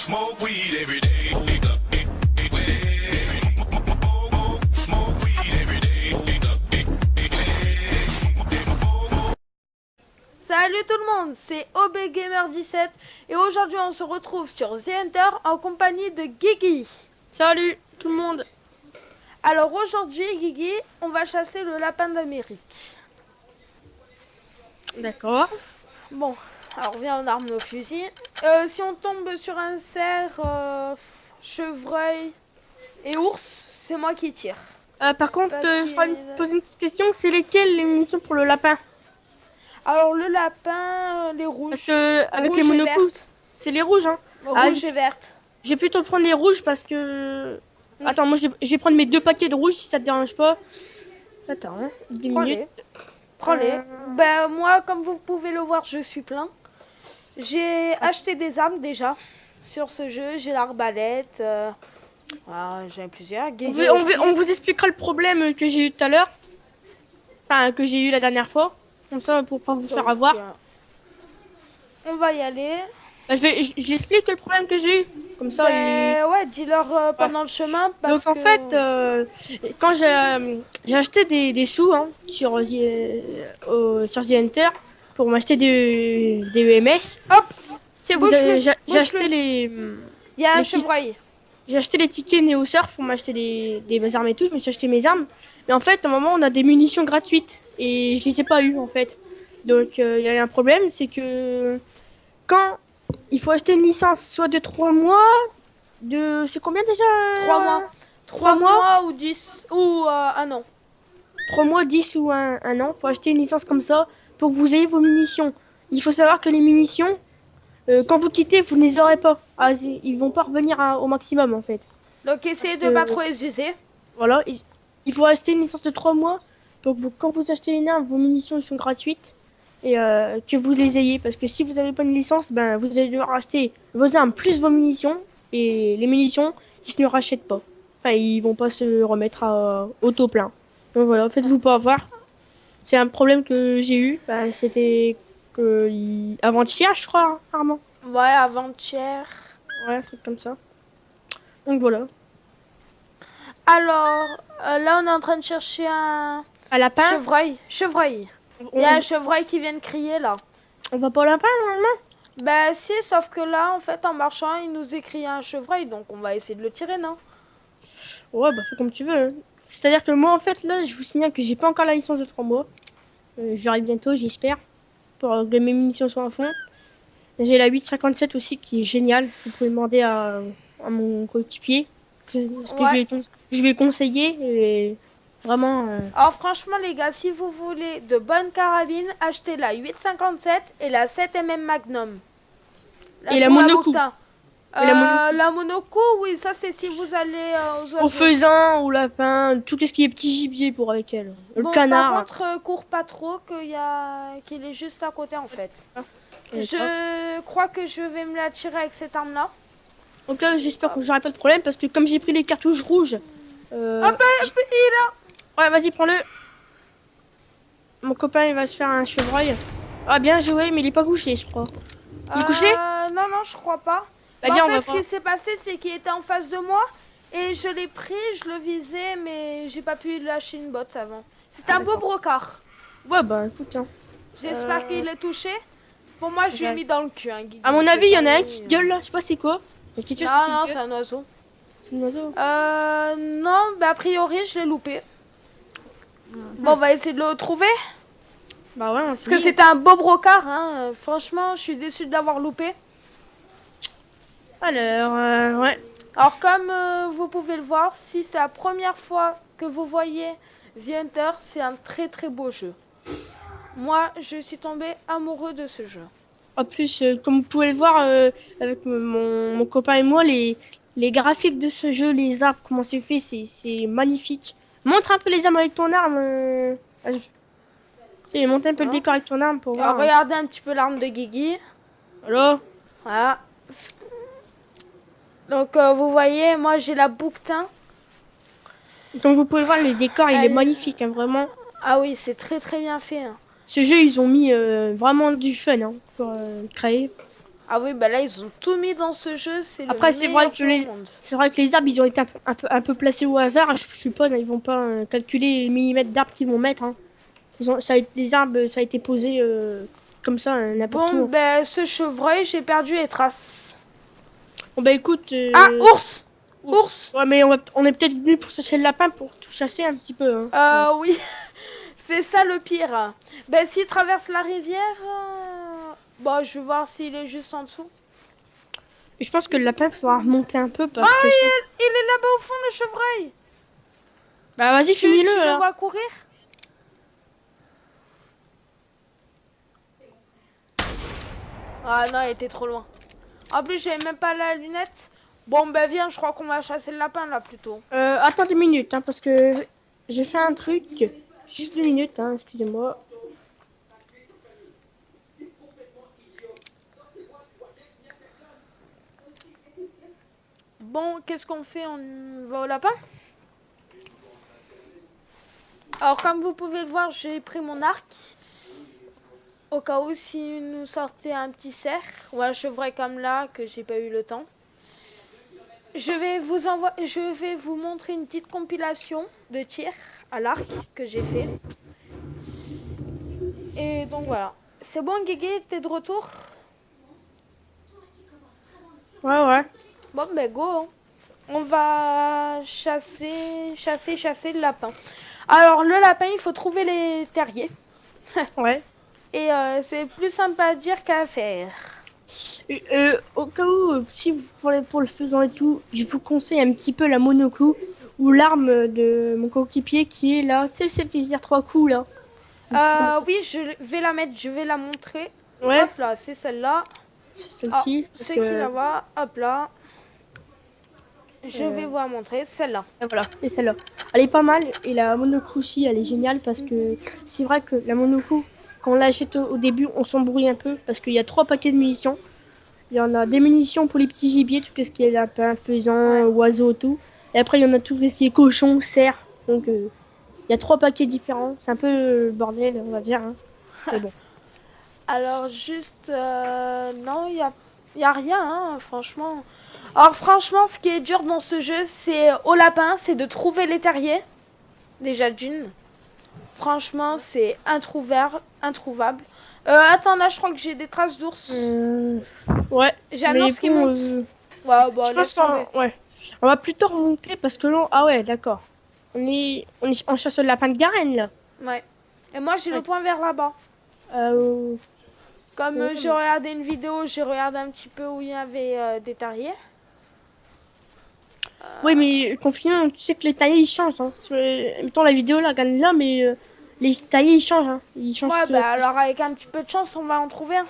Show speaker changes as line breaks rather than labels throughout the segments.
Smoke weed every day. Smoke weed every day.
Salut tout le monde, c'est OBGamer17 et aujourd'hui on se retrouve sur The Hunter en compagnie de Guigui.
Salut tout le monde.
Alors aujourd'hui Guigui, on va chasser le lapin d'Amérique.
D'accord.
Bon, alors viens on arme nos fusils. Si on tombe sur un cerf, chevreuil et ours, c'est moi qui tire.
Par contre,
Parce
je voudrais
qu'il-
poser une petite question. C'est lesquelles les munitions pour le lapin?
Alors le lapin, les rouges.
Parce que avec
Rouge
les
et
monocous, c'est les rouges. Hein.
Rouge et verte.
J'ai plutôt prendre les rouges parce que... Attends, moi je vais prendre mes 2 paquets de rouges si ça te dérange pas. Attends, hein, 10
Prends-les.
minutes.
Prends-les. Ben moi, comme vous pouvez le voir, je suis plein. J'ai acheté des armes déjà sur ce jeu. J'ai l'arbalète. Voilà, j'en ai plusieurs. Guigui aussi.
On vous expliquera le problème que j'ai eu tout à l'heure. Enfin, que j'ai eu la dernière fois. Comme ça, pour pas vous faire
Donc,
avoir.
on va y aller.
Bah, je l'explique le problème que j'ai eu. Comme ça,
Ouais, dis-leur pendant le chemin. Parce
Donc en
que...
fait, quand j'ai acheté des sous hein, sur The Hunter pour m'acheter des EMS,
Hop,
j'ai
bouge-le.
acheté
Il y a un
les
chevreuil.
j'ai acheté les tickets Neo Surf pour m'acheter des armes et tout. Je me suis acheté mes armes. Mais en fait, à un moment, on a des munitions gratuites et je les ai pas eues en fait. Donc il y a un problème, c'est que quand il faut acheter une licence, soit de 3 mois. C'est combien déjà
3 mois.
3 mois
ou 10. Ou un an.
3 mois, 10 ou un an. Faut acheter une licence comme ça pour que vous ayez vos munitions. Il faut savoir que les munitions, quand vous quittez, vous ne les aurez pas. Ah, ils vont pas revenir au maximum en fait.
Donc essayez
Parce
de
que-
pas trop les user.
Voilà. Il faut acheter une licence de 3 mois. Donc quand vous achetez une arme, vos munitions ils sont gratuites. Et que vous les ayez. Parce que si vous n'avez pas une licence, ben, vous allez devoir acheter vos armes plus vos munitions. Et les munitions, ils se ne rachètent pas. Enfin, ils vont pas se remettre au taux plein. Donc voilà, faites-vous pas avoir. C'est un problème que j'ai eu. Bah, c'était avant-hier, je crois, hein, Armand.
Ouais, avant-hier.
Ouais, un truc comme ça. Donc voilà.
Alors, là on est en train de chercher un
À lapin,
chevreuil. Il y a un chevreuil qui vient de crier là.
on va pas au lapin, normalement.
Bah si, sauf que là en fait en marchant il nous écrit un chevreuil donc on va essayer de le tirer, non?
Ouais, bah fais comme tu veux. Hein. C'est-à-dire que moi, en fait, là, je vous signale que j'ai pas encore la licence de 3 mois. J'arrive bientôt, j'espère. Pour que mes munitions soient à fond. J'ai la 8,57 aussi qui est géniale. Vous pouvez demander à mon coéquipier. Ce que
Ouais.
je vais conseiller. Et vraiment.
Alors franchement les gars, si vous voulez de bonnes carabines, achetez la 8,57 et la 7mm Magnum.
Et la
pour
Monocoup.
Bouquetin.
Et la Monocoup.
La Monocoup, oui, ça c'est si vous allez aux
Au
oiseaux.
faisan, au lapin, tout ce qui est petit gibier pour avec elle. Le
Bon,
canard.
par contre, cours pas trop qu'il est juste à côté en fait.
Et
Je crois que je vais me la tirer avec cette arme là.
Donc là, j'espère que j'aurai pas de problème parce que comme j'ai pris les cartouches rouges.
Hop, il est là.
Ouais, vas-y, prends-le. Mon copain, il va se faire un chevreuil. Ah, bien joué, mais il est pas couché, je crois. Il est couché?
Non, non, je crois pas.
Bah,
Bah,
viens,
en
on va
fait, ce
voir.
qui s'est passé, c'est qu'il était en face de moi et je l'ai pris, je le visais, mais j'ai pas pu lâcher une botte avant. C'était un beau
d'accord.
brocard.
Ouais, bah, écoute, hein.
J'espère qu'il est touché. Pour moi, je lui ai
Ouais.
mis dans le cul. Hein, Guigui.
À mon
Je
avis,
sais
il y en
pas,
a un
mais,
qui gueule là. Je sais pas c'est quoi. Il y a quelque chose
Non,
qui
non,
gueule.
c'est un oiseau.
C'est un oiseau.
Non, bah a priori, je l'ai loupé. Bon, on va essayer de le trouver.
Bah, ouais, on
Parce que c'était un beau brocard. Hein. Franchement, je suis déçue de l'avoir loupé.
Alors, ouais.
Alors comme vous pouvez le voir, si c'est la première fois que vous voyez The Hunter, c'est un très très beau jeu. Moi, je suis tombée amoureux de ce jeu.
En plus, comme vous pouvez le voir avec mon copain et moi, les graphiques de ce jeu, les arbres, comment c'est fait, c'est magnifique. Montre un peu les armes avec ton arme. Monte un peu le
Hein
décor avec ton arme pour
Alors
voir.
regardez un petit peu l'arme de Guigui.
Voilà.
Voilà. Donc vous voyez, moi j'ai la bouquetin.
Comme vous pouvez voir, le décor, il est
Elle-
magnifique, hein, vraiment.
Ah oui, c'est très très bien fait. Hein.
Ce jeu, ils ont mis vraiment du fun hein, pour le créer.
Ah oui, bah là, ils ont tout mis dans ce jeu. C'est le
Après, c'est vrai
meilleur
que
jeu au monde.
c'est vrai que les arbres, ils ont été un peu placés au hasard. Je suppose, hein, ils vont pas calculer les millimètres d'arbres qu'ils vont mettre. Hein. Les arbres, ça a été posé comme ça, n'importe
Bon,
où.
bah, ce chevreuil, j'ai perdu les traces.
Bon, bah écoute.
Ah, ours! Ours!
Ouais, mais on est peut-être venu pour chasser le lapin pour tout chasser un petit peu. Hein.
Oui, c'est ça le pire. Ben, s'il traverse la rivière, bon, je vais voir s'il est juste en dessous.
Et je pense que le lapin, il faudra remonter un peu parce que.
Il est là-bas au fond, le chevreuil.
Bah vas-y,
Tu
finis-le
le
alors.
vois courir? Ah non, il était trop loin. En plus, j'avais même pas la lunette. Bon, ben viens, je crois qu'on va chasser le lapin là plutôt.
Attends 2 minutes, hein, parce que j'ai fait un truc. Juste 2 minutes, hein, excusez-moi.
Bon, qu'est-ce qu'on fait? On va au lapin? Alors, comme vous pouvez le voir, j'ai pris mon arc. Au cas où si nous sortait un petit cerf ou un chevreuil comme là que j'ai pas eu le temps. Je vais vous montrer une petite compilation de tirs à l'arc que j'ai fait. Et donc voilà. C'est bon, Guégué, t'es de retour?
Ouais.
Bon, ben go. Hein. On va chasser le lapin. Alors, le lapin, il faut trouver les terriers.
Ouais.
Et c'est plus simple à dire qu'à faire.
Au cas où, si vous, pour le faisant et tout, je vous conseille un petit peu la monoclou ou l'arme de mon coéquipier qui est là. C'est celle qui tire 3 coups là.
Oui, je vais la mettre, je vais la montrer.
Ouais.
Hop là, c'est celle-là.
C'est celle-ci.
Ceux qui la voient, hop là. Je vais vous la montrer, celle-là.
Et voilà, et celle-là. Elle est pas mal. Et la monoclou aussi, elle est géniale parce que c'est vrai que la monoclou, quand on l'achète au début, on s'embrouille un peu parce qu'il y a 3 paquets de munitions. Il y en a des munitions pour les petits gibiers, tout ce qui est lapin, faisan, oiseau, tout. Et après, il y en a tout ce qui est cochon, cerf. Donc, il y a 3 paquets différents. C'est un peu le bordel, on va dire. Hein. Mais bon.
Alors, juste... non, y a rien, hein, franchement. Alors, franchement, ce qui est dur dans ce jeu, c'est au lapin, c'est de trouver les terriers. Déjà d'une. Franchement, c'est introuvable. Attends, là, je crois que j'ai des traces d'ours.
Ouais.
J'ai un
mais
ours qui
bon,
monte. Ouais, bon,
je pense
laisse tomber.
on va plutôt remonter parce que là, ah ouais, d'accord. On chasse le lapin de Garenne là.
Ouais. Et moi, j'ai le point vert là-bas. Comme
Ouais,
j'ai regardé une vidéo, j'ai regardé un petit peu où il y avait des terriers.
Oui, mais confinement, tu sais que les taillés ils changent. Hein. Mettons la vidéo là, regarde là, mais les taillés ils changent. Hein. Ils changent
Ouais, bah alors avec un petit peu de chance, on va en trouver un.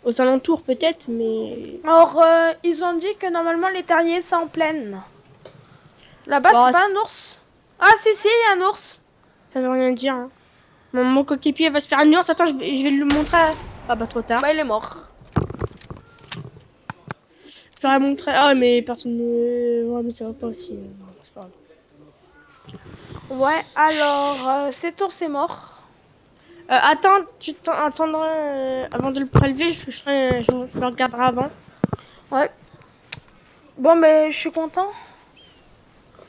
aux alentours peut-être, mais.
Alors, ils ont dit que normalement les terriers c'est en plaine. Là-bas,
Bah,
c'est pas un ours. Ah, si, il y a un ours.
Ça veut rien dire. Hein. Mon coéquipier va se faire un ours. Attends, je vais le montrer. Ah bah trop tard.
Bah, il est mort.
Je vais le montrer. Ah, mais personne ne. Ouais, mais ça va pas aussi. Non, c'est pas grave.
Ouais, alors, cet ours est mort.
Attends, attendras avant de le prélever. Je le regarderai avant.
Ouais. Bon, ben, je suis content.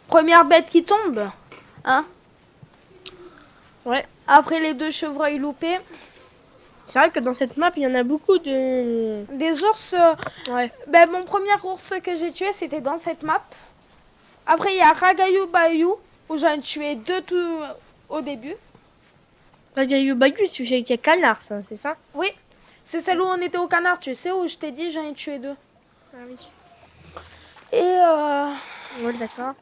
Première bête qui tombe. Hein?
Ouais.
Après les 2 chevreuils loupés.
C'est vrai que dans cette map, il y en a beaucoup de.
Des ours.
Ouais.
Ben, mon premier ours que j'ai tué, c'était dans cette map. Après, il y a Ragayou Bayou, où j'en ai tué 2 tout au début.
Ragayou Bayou, c'est celui qui a canard, ça, c'est ça?
Oui, c'est celle où on était au canard, tu sais, où je t'ai dit, j'en ai tué 2.
Ah oui.
Et
Ouais, d'accord.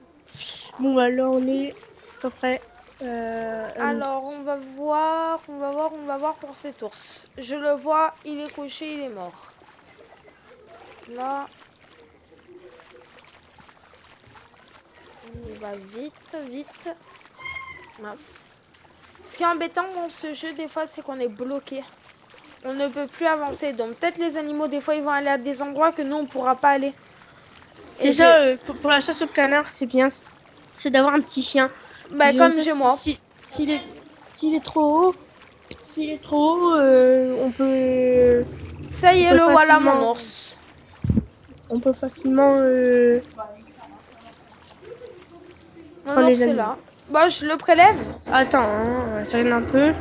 Bon, bah là, on est à peu près.
alors, on va voir pour cet ours. Je le vois, il est couché, il est mort. Là. On va vite. Mince. Ce qui est embêtant dans ce jeu, des fois, c'est qu'on est bloqué. On ne peut plus avancer. Donc, peut-être les animaux, des fois, ils vont aller à des endroits que nous, on pourra pas aller.
C'est ça, pour la chasse au canard, c'est bien. C'est d'avoir un petit chien.
Bah, comme j'ai moi.
S'il est trop haut, on peut.
Ça y est,
On peut
le voilà
facilement-
mon ours.
On peut facilement...
Mon
prendre les
ours est
animaux.
là. Bon, je le prélève.
Attends, hein, je regarde un peu.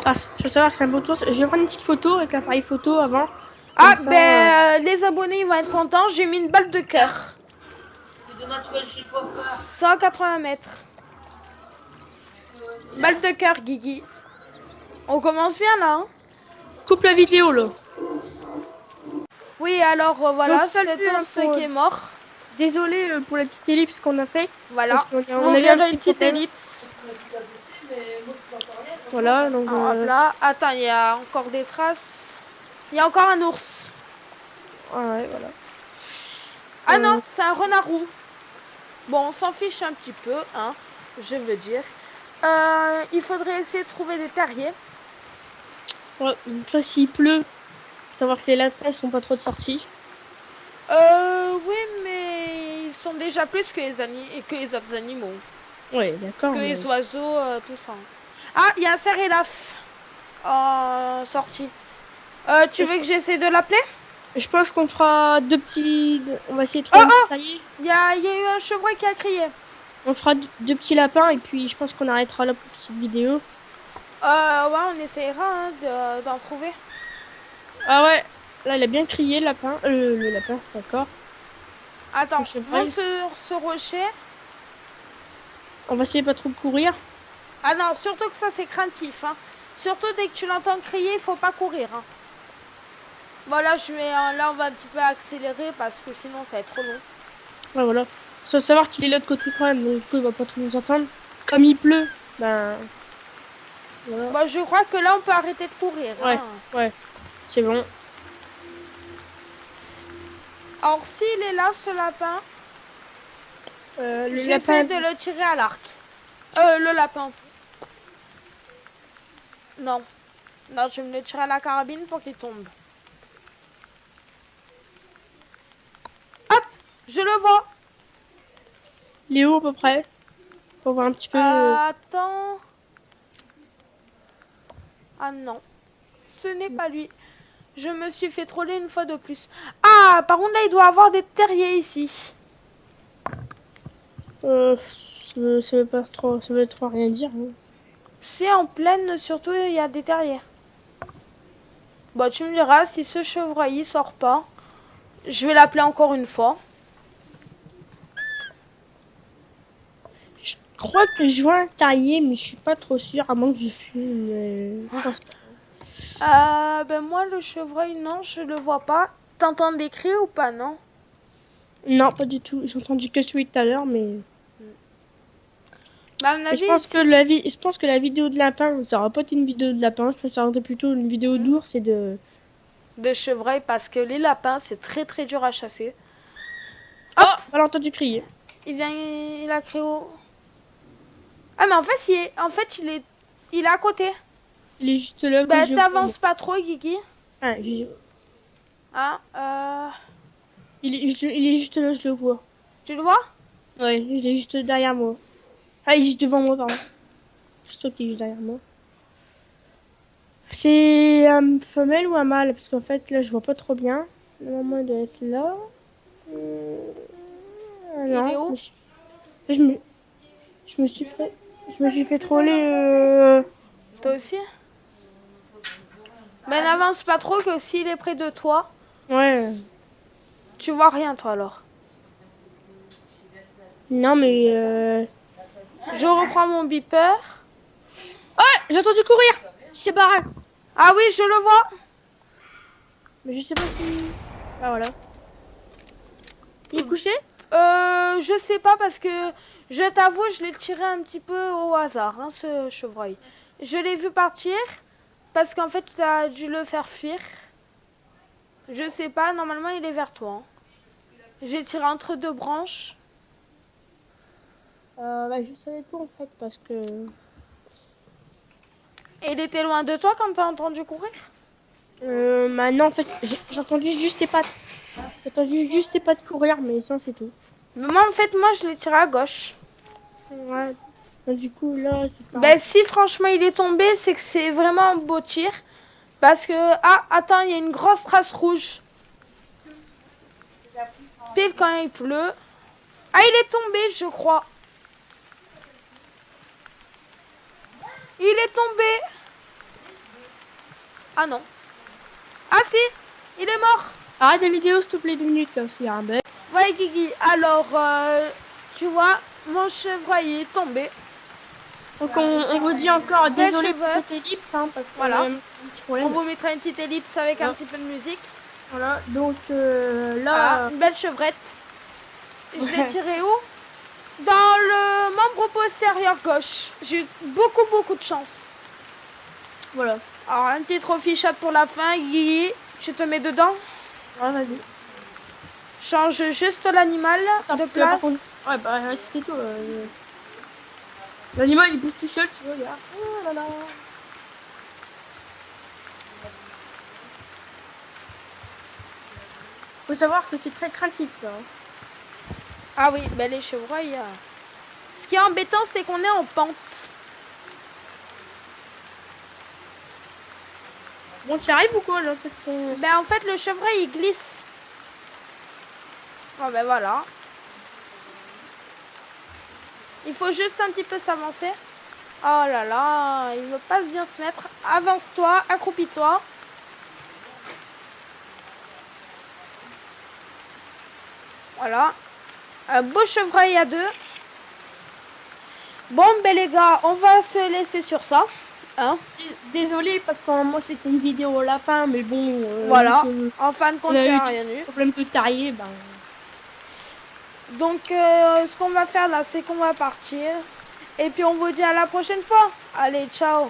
Ah, faut savoir que c'est un bon tour. Je vais prendre une petite photo avec l'appareil photo avant.
Ah,
Comme ça,
ben, les abonnés, ils vont être contents. J'ai mis une balle de cœur.
Et demain, tu vas aller chez le coiffeur.
180 mètres. Balle de cœur, Guigui. On commence bien, là, hein?
coupe la vidéo, là.
Oui, alors, voilà,
Donc,
c'est
salut,
ours
pour-
qui est mort.
Désolé pour la petite ellipse qu'on a fait.
Voilà.
Parce qu'on
Vous
on avait un
verrez
petit
une petite
problème.
ellipse.
On a tout à baisser, mais moi, je vois pas rien.
Voilà, donc...
Ah, hop là. Attends, il y a encore des traces. Il y a encore un ours.
ouais, voilà.
Ah non, c'est un renard roux. Bon, on s'en fiche un petit peu, hein, je veux dire. Il faudrait essayer de trouver des terriers.
Ouais, donc là, s'il pleut, savoir que les lapins sont pas trop de sortie.
Oui, mais ils sont déjà plus que que les autres animaux.
Ouais, d'accord.
Que
mais-
les oiseaux, tout ça. Ah, il y a un fer et laf en sortie. Tu veux que j'essaie de l'appeler?
Je pense qu'on fera deux petits... On va essayer de trouver un petit terrier.
Il y a eu un chevreuil qui a crié.
On fera deux petits lapins et puis je pense qu'on arrêtera là pour cette vidéo.
Ouais, on essaiera hein, d'en trouver.
Ah ouais, là il a bien crié le lapin. Le lapin, d'accord.
Attends,
Le chevreuil.
monte sur ce rocher.
On va essayer de pas trop courir.
Ah non, surtout que ça c'est craintif. Hein. Surtout dès que tu l'entends crier, il faut pas courir. Hein. Voilà, là on va un petit peu accélérer parce que sinon ça va être trop long.
Ouais, voilà. Sans savoir qu'il est de l'autre côté quand même, donc du coup il va pas trop nous entendre. Comme il pleut, ben... Voilà.
Moi je crois que là on peut arrêter de courir.
Ouais.
Hein.
Ouais, c'est bon.
Alors s'il est là ce lapin,
Le
j'essaie
lapin...
de le tirer à l'arc. Le lapin. Non. Non, je vais me le tirer à la carabine pour qu'il tombe. Hop, je le vois.
Il est où à peu près? Pour voir un petit peu...
Attends. Ah non. Ce n'est pas lui. Je me suis fait troller une fois de plus. Ah, par contre là, il doit avoir des terriers ici.
ça veut trop rien dire. Hein.
C'est en plaine, surtout, il y a des terriers. Bon, tu me diras, si ce chevreuil il sort pas, je vais l'appeler encore une fois.
Je crois que je vois un terrier, mais je suis pas trop sûre, à moins que je fume. Je pense pas.
Ben moi, le chevreuil, non, je le vois pas. T'entends des cris ou pas, non?
Non, pas du tout. J'ai entendu que celui tout à l'heure, mais...
Bah, à mon
Et
avis,
je pense que la vidéo de lapin, ça aura pas été une vidéo de lapin. Je pense que ça aurait été plutôt une vidéo d'ours et de...
de chevreuil, parce que les lapins, c'est très très dur à chasser.
Oh, elle a entendu crier.
Il a crié au... Ah, mais en fait, il est à côté.
Il est juste là.
Bah,
que je le vois.
t'avances pas trop, Guigui.
Ah,
Hein,
il est juste là, je le vois.
tu le vois?
Ouais, il est juste derrière moi. Ah, il est juste devant moi, pardon. C'est toi qui est juste derrière moi. C'est un femelle ou un mâle? Parce qu'en fait, là, je vois pas trop bien. Normalement, il doit être là. Non.
Il est où?
Je me suis fait troller.
Toi aussi? Mais n'avance pas trop, que s'il est près de toi,
Ouais.
tu vois rien, toi, alors.
Non, mais...
Je reprends mon beeper.
Ouais, j'ai entendu courir. C'est barré.
Ah oui, je le vois.
Mais je sais pas si... Ah, voilà. Il est couché?
Je sais pas, parce que je t'avoue, je l'ai tiré un petit peu au hasard, hein, ce chevreuil. Je l'ai vu partir, parce qu'en fait, tu as dû le faire fuir. Je sais pas, normalement, il est vers toi. Hein. J'ai tiré entre deux branches.
Bah, je savais pas, en fait, parce que...
Et il était loin de toi quand t'as entendu courir?
Bah non, en fait, j'ai entendu juste tes pattes. J'ai entendu juste tes pattes courir, mais ça, c'est tout.
Mais moi, en fait, je l'ai tiré à gauche.
Ouais. Du coup, là, c'est pas...
Ben, si franchement il est tombé, c'est que c'est vraiment un beau tir. Parce que... Ah, attends, il y a une grosse trace rouge. Pile quand il pleut. Ah, il est tombé, je crois. Il est tombé. Ah non. Ah si, il est mort.
Arrête la vidéo s'il te plaît 2 minutes là parce qu'il y a un bug.
Ouais, Guigui. Alors, tu vois, mon chevreuil est tombé.
Donc on vous dit encore désolé pour
chevreuil.
cette ellipse hein, parce qu'on
Voilà.
a un petit problème.
On vous mettra une petite ellipse avec un
Ouais.
petit peu de musique.
Voilà, donc
Voilà,
là,
une belle chevrette. Je l'ai
Ouais.
tirée où? Dans le membre postérieur gauche. J'ai eu beaucoup de chance.
voilà.
Alors, un petit trophy shot pour la fin, Guigui. Tu te mets dedans.
Ouais, vas-y.
Change juste l'animal
Attends,
de
parce que là, par
place.
contre- Ouais, bah c'était tout. L'animal il bouge tout seul, tu vois, regarde. Oh là là. Faut savoir que c'est très craintif ça. Hein.
Ah oui, ben les chevreuils. Ce qui est embêtant, c'est qu'on est en pente.
Bon, tu arrives ou quoi là parce que...
Ben en fait, le chevreuil il glisse. Oh ben voilà. Il faut juste un petit peu s'avancer. Oh là là, il veut pas bien se mettre. Avance-toi, accroupis-toi. Voilà. Un beau chevreuil à deux. Bon ben les gars, on va se laisser sur ça. Hein?
Désolé parce qu'en moi c'était une vidéo au lapin, mais bon.
Voilà.
vu
En fin de
qu'on
compte,
a
il n'y
eu
a rien
des
eu.
problèmes de tailler, ben.
Donc, ce qu'on va faire là, c'est qu'on va partir. Et puis, on vous dit à la prochaine fois. Allez, ciao.